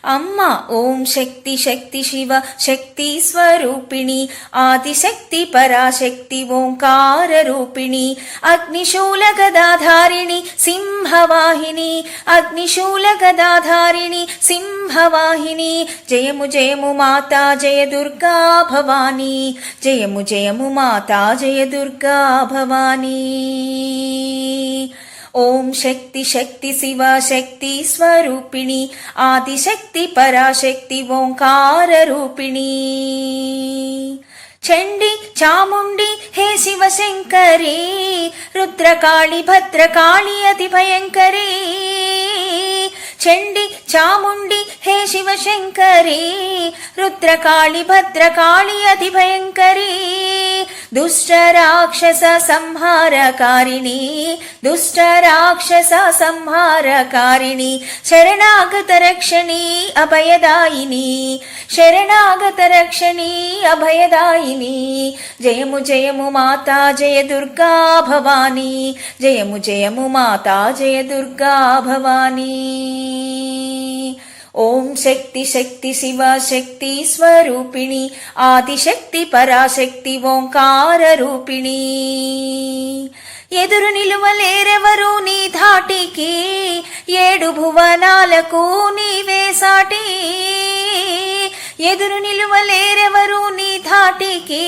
అమ్మ ఓం శక్తి శక్తి శివ శక్తి స్వరూపిణి ఆదిశక్తి పరాశక్తి ఓంకార రూపిణి అగ్నిశూల గదాధారిణి సింహవాహిని అగ్నిశూల గదాధారిణి సింహవాహిని జయము జయము మాతా జయ దుర్గా భవానీ జయము జయము మాతా జయ దుర్గా భవానీ ఓం శక్తి శక్తి శివ శక్తి స్వరూపిణి ఆదిశక్తి పరాశక్తి ఓంకార రూపిణి చండి చాముండి హే శివశంకరి రుద్రకాళి భద్రకాళి అతి భయంకరి చండి చాముండి హే శివశంకరి రుద్రకాళి భద్రకాళి అతి భయంకరి దుష్ట రాక్షస సంహారకారిణి దుష్ట రాక్షస సంహారకారిణి శరణాగత రక్షణి అభయదాయిని శరణాగత రక్షణి అభయదాయిని జయము జయము మాతా జయ దుర్గా భవానీ జయము జయము మాతా జయ దుర్గా భవానీ ఓం శక్తి శక్తి శివ శక్తి స్వరూపిణి ఆదిశక్తి పరాశక్తి ఓంకార రూపిణి ఎదురు నిలువలేరెవరు నీ ధాటికి ఏడు భువనాలకు నీవే సాటి ఎదురు నిలువలేరెవరు నీ ధాటికి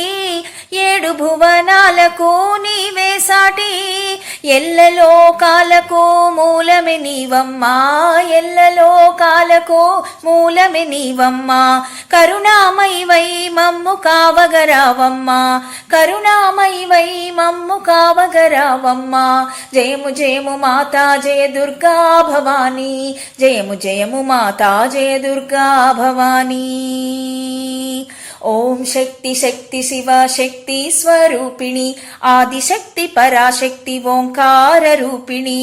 ఏడు భువనాలకు నీవే సాటి ఎల్లలోకాలకు మూలమే నీవమ్మా ఎల్లలోకాలకు మూలమే నీవమ్మా కరుణామయివై మమ్ము కావగరావమ్మా కరుణామయివై మమ్ము కావగరావమ్మా జయము జయము మాతా జయ దుర్గా భవానీ జయము జయము మాతా జయ దుర్గా భవానీ ఓం శక్తి శక్తి శివ శక్తి స్వరూపిణి ఆదిశక్తి పరాశక్తి ఓంకార రూపిణి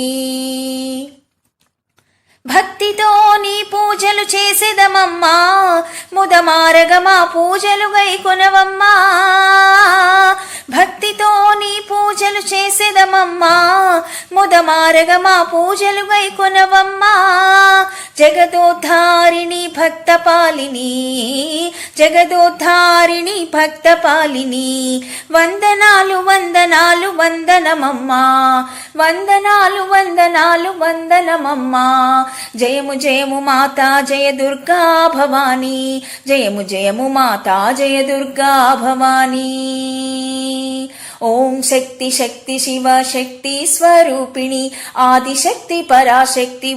భక్తితో నీ పూజలు చేసేదమమ్మా ముదమారగమా పూజలు గైకొనవమ్మా భక్తితో నీ పూజలు చేసేదమమ్మా ముదమారగమా పూజలు గైకొనవమ్మా జగదోద్ధారిణి భక్తపాలిని జగదోద్ధారిణి భక్తపాలిని వందనాలు వందనాలు వందనమమ్మా వందనాలు వందనాలు వందనమమ్మా జయము జయము మాతా జయ దుర్గా భవానీ జయము జయము మాతా జయ దుర్గా భవానీ ఓం శక్తి శక్తి శివ శక్తి స్వరూపిణి ఆదిశక్తి పరాశక్తి